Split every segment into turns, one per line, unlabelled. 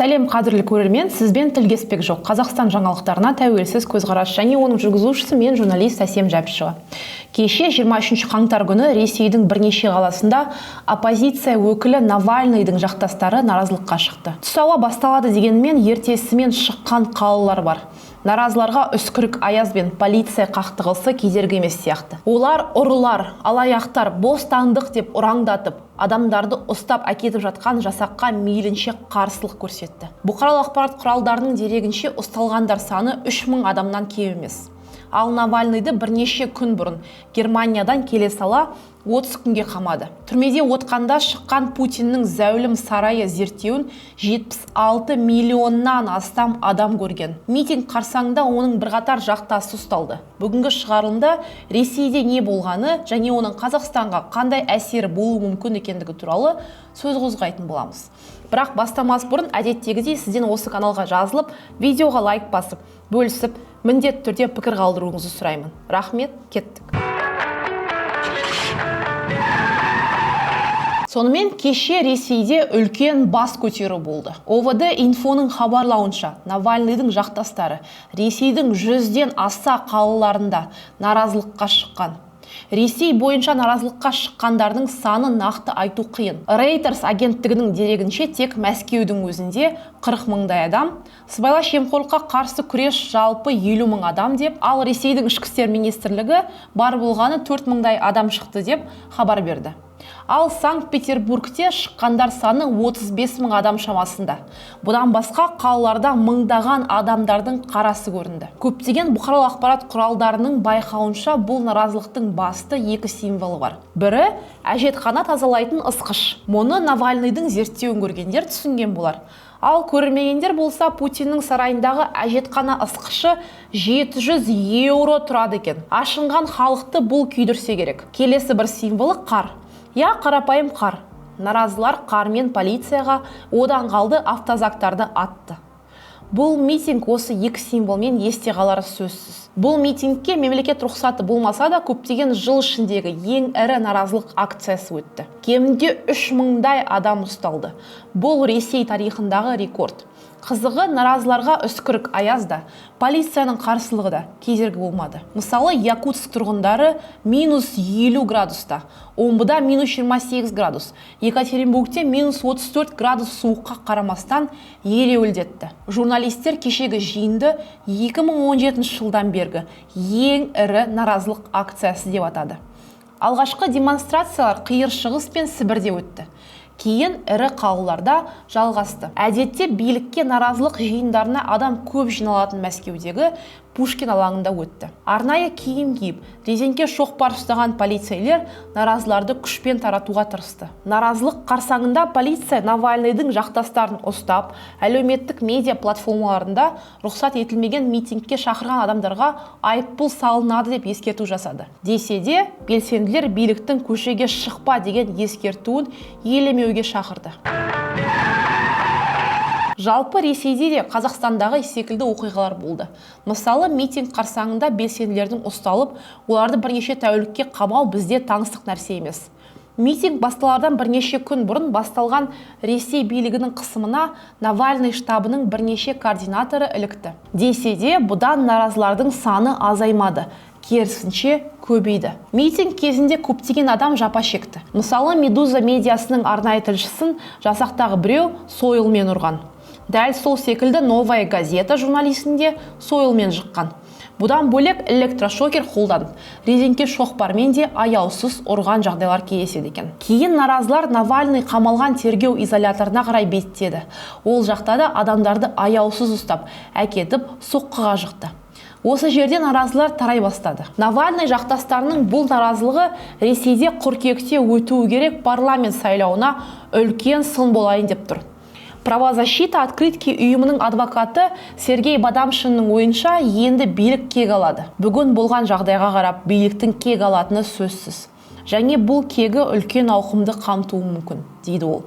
Сәлем қадірлі көрермен, сізбен тілдеспек жоқ. Қазақстан жаңалықтарына тәуелсіз көзқарас және оның жүргізушісі мен журналист Әсем Жәпішева. Кеше 23 қаңтар күні Ресейдің бірнеше қаласында оппозиция өкілі Навальныйдың жақтастары наразылыққа шықты. Түс ауа басталады дегенмен ертесімен шыққан қалалар бар. Наразыларға үскірік аяз бен полиция қақтығысы кедергі емес сияқты. Олар ұрылар, алаяқтар, бостандық деп ұраңдатып, адамдарды ұстап әкетіп жатқан жасаққа мейлінше қарсылық көрсетті. Бұқаралық ақпарат құралдарының дерегінше ұсталғандар саны 3000 адамнан кем емес. Ал Навальныйды бірнеше күн бұрын Германиядан келе сала 30 күнге қамады. Түрмеде отқанда шыққан Путиннің зәулім сарайы зерттеуін 76 миллионнан астам адам көрген. Митинг қарсаңында оның бірқатар жақтасы ұсталды. Бүгінгі шығарылымда Ресейде не болғаны және оның Қазақстанға қандай әсері болуы мүмкін екендігі туралы сөз қозғайтын боламыз. Бірақ бастамас бұрын әдеттегідей сізден осы каналға жазылып, видеоға лайк басып, бөлісіп, міндетті түрде пікір қалдыруыңызды сұраймын. Рахмет, кеттік. Сонымен кеше Ресейде үлкен бас көтеру болды. ОВД инфоның хабарлауынша Навальныйдың жақтастары Ресейдің 100-ден аса қалаларында наразылыққа шыққан. Ресей бойынша наразылыққа шыққандардың саны нақты айту қиын. Reuters агенттігінің дерегінше тек Мәскеудің өзінде 40 мыңдай адам, сыбайлас жемқорлыққа қарсы күрес жалпы 50 мың адам деп, ал Ресейдің ішкі істер министрлігі бар болғаны 4 мыңдай адам шықты деп хабар берді. Ал Санкт-Петербургте шыққандар саны 35 мың адам шамасында. Бұдан басқа қалаларда мыңдаған адамдардың қарасы көрінді. Көптеген бұқаралық ақпарат құралдарының байқауынша бұл наразылықтың басты екі символы бар. Бірі әжетхана тазалайтын ысқыш. Мұны Навальныйдың зерттеуін көргендер түсінген болар. Ал көрмегендер болса Путиннің сарайындағы әжетхана ысқышы 700 еуро тұрады екен. Ашынған халықты бұл күйдірсе керек. Келесі бір символы қар. Я қарапайым қар. Наразылар қармен полицияға одан қалды автозактарды атты. Бұл митинг осы екі символмен есте қалары сөзсіз. Бұл митингке мемлекет рұқсаты болмаса да көптеген жыл ішіндегі ең ірі наразылық акциясы өтті. Кемінде 3000-дай адам ұсталды. Бұл Ресей тарихындағы рекорд. Қызығы, наразыларға үскірік аязда, полицияның қарсылығы да кедергі болмады. Мысалы, Якутск тұрғындары -50 градуста, Омбыда -28 градус, Екатеринбургте -34 градус суыққа қарамастан ереуілдетті. Журналистер кешегі жиынды 2017 жылдан бергі ең ірі наразылық акциясы деп атады. Алғашқы демонстрациялар Қиыр Шығыс пен Сібірде өтті. Кейін ірі қалаларда жалғасты. Әдетте билікке наразылық жиындарына адам көп жиналатын Мәскеудегі Пушкин алаңында өтті. Арнайы киім киіп, резеңке шоқпар ұстаған полицейлер наразыларды күшпен таратуға тырысты. Наразылық қарсаңында полиция Навальныйдың жақтастарын ұстап, әлеуметтік медиа платформаларында рұқсат етілмеген митингке шақырған адамдарға айыппұл салынады деп ескерту жасады. Десе де, белсенділер биліктің көшеге шықпа деген ескертуін елемеуге шақырды. Жалпы Ресейде де Қазақстандағы секілді оқиғалар болды. Мысалы, митинг қарсаңында белсенділердің ұсталып, оларды бірнеше тәулікке қамау бізде таңсық нәрсе емес. Митинг басталардан бірнеше күн бұрын басталған Ресей билігінің қысымына Навальный штабының бірнеше координаторы ілікті. Десе де, бұдан наразылардың саны азаймады. Керісінше көбейді. Митинг кезінде көптеген адам жапа шекті. Мысалы, Медуза медиасының арнайы тілшісін жасақтағы біреу сойылмен ұрған. Дәл сол секілді Новая газета журналистінде сойылмен жыққан. Бұдан бөлек электрошокер қолданып, резеңке шоқпармен де аяусыз ұрған жағдайлар кездеседі екен. Кейін наразылар Навальный қамалған тергеу изоляторына қарай беттеді. Ол жақта да адамдарды аяусыз ұстап, әкетіп соққыға жықты. Осы жерде наразылар тарай бастады. Навальный жақтастарының бұл наразылығы Ресейде қыркүйекте өтуі керек парламент сайлауына үлкен сын болайын деп тұр. Правозащита открытки ұйымының адвокаты Сергей Бадамшиннің ойынша енді билік кек алады. Бүгін болған жағдайға қарап биліктің кек алатыны сөзсіз. Және бұл кегі үлкен ауқымды қамтуы мүмкін, дейді ол.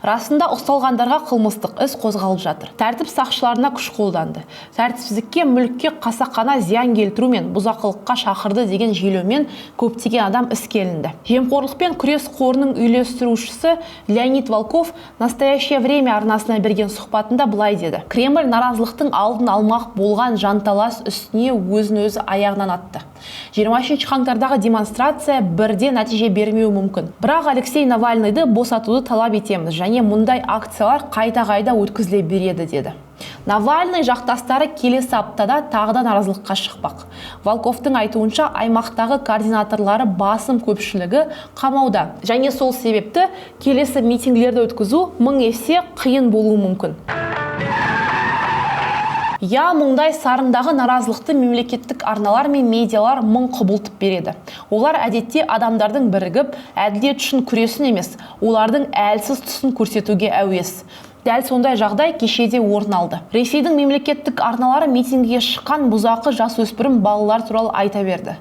Расында ұсталғандарға қылмыстық іс қозғалып жатыр. Тәртіп сақшыларына күш қолданды. Тәртіпсіздікке, мүлікке қасақана зиян келтіру мен бұзақылыққа шақырды деген желеумен көптеген адам іске алынды. Жемқорлықпен күрес қорының үйлестірушісі Леонид Волков «Настоящее время» арнасына берген сұхбатында былай деді: Кремль наразылықтың алдын алмақ болған жанталас үстіне өзін-өзі аяғынан атты. 20 қаңтардағы демонстрация бірде нәтиже бермеуі мүмкін. Бірақ Алексей Навальныйды босатуды талап етеміз және мұндай акциялар қайта-қайта өткізіле береді деді. Навальный жақтастары келесі аптада тағы да наразылыққа шықпақ. Волковтың айтуынша аймақтағы координаторлары басым көпшілігі қамауда және сол себепті келесі митингілерді өткізу 1000 есе қиын болуы мүмкін. Мұндай сарындағы наразылықты мемлекеттік арналар мен медиалар мың құбылтып береді. Олар әдетте адамдардың бірігіп, әділет үшін күресін емес, олардың әлсіз тұсын көрсетуге әуес. Дәл сондай жағдай кешеде орын алды. Ресейдің мемлекеттік арналары митингіге шыққан бұзақы жасөспірім балалар туралы айта берді.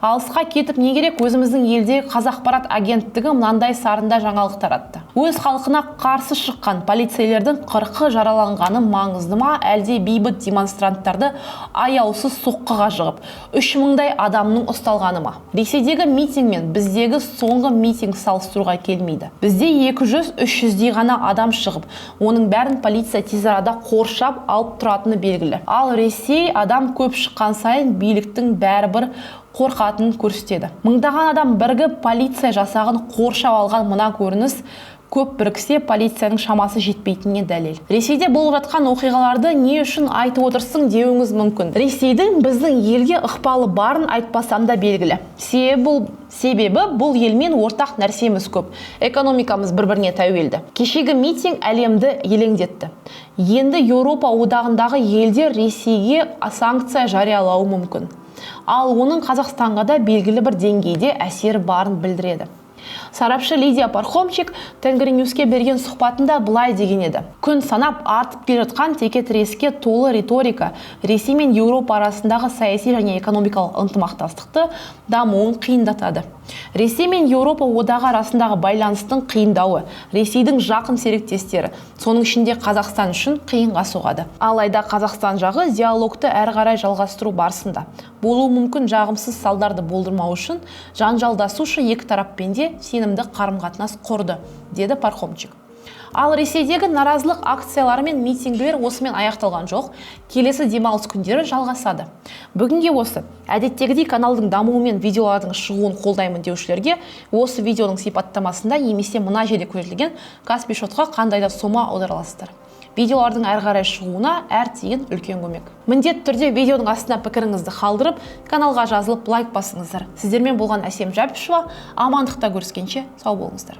Алысқа кетіп не керек, өзіміздің елдегі Қазақпарат агенттігі мынандай сарында жаңалық таратты. Өз халқына қарсы шыққан полицейлердің 40 жараланғаны маңызды ма, әлде бейбіт демонстранттарды аяусыз соққыға жығып, 3000-дай адамның ұсталғаны ма? Ресейдегі митинг мен біздегі соңғы митинг салыстыруға келмейді. Бізде 200-300-дей ғана адам шығып, оның бәрін полиция тез арада қоршап алып тұратыны белгілі. Ал Ресей адам көп шыққан сайын биліктің бәрібір қорқатынын көрсетеді. Мыңдаған адам бірігіп полиция жасағын қоршап алған мұна көрініс көп біріксе полицияның шамасы жетпейтініне дәлел. Ресейде болып жатқан оқиғаларды не үшін айтып отырсың деуіңіз мүмкін. Ресейдің біздің елге ықпалы барын айтпасам да белгілі. Себебі бұл елмен ортақ нәрсеміз көп. Экономикамыз бір-біріне тәуелді. Кешегі митинг әлемді елеңдетті. Енді Еуропа одағындағы елдер Ресейге санкция жариялауы мүмкін. Ал оның Қазақстанға да белгілі бір деңгейде әсері барын білдіреді. Сарапшы Лидия Пархомчик Тенгринюске берген сұхбатында былай деген еді: күн санап артып келе жатқан текетіреске толы риторика Ресей мен Еуропа арасындағы саяси және экономикалық ынтымақтастықты дамуын қиындатады. Ресей мен Еуропа одағы арасындағы байланыстың қиындауы Ресейдің жақын серіктестері, соның ішінде Қазақстан үшін қиынға соғады. Алайда Қазақстан жағы диалогты әрі қарай жалғастыру барысында болуы мүмкін жағымсыз салдарды болдырмау үшін жанжалдасушы екі тараппен де сенімді қарым-қатынас құрды, деді Пархомчик. Ал Ресейдегі наразылық акциялары мен митингілер осымен аяқталған жоқ, келесі демалыс күндері жалғасады. Бүгінге осы. Әдеттегідей каналдың дамуы мен видеолардың шығуын қолдаймын деушілерге осы видеоның сипаттамасында немесе мына жерде көрсетілген Каспи шотқа қандай да сома аударыласыздар. Видеолардың әрі қарай шығуына әр тиын үлкен көмек. Міндетті түрде видеоның астына пікіріңізді қалдырып, каналға жазылып лайк басыңыздар. Сіздермен болған Әсем Жәпішева, амандықта көріскенше сау болыңыздар.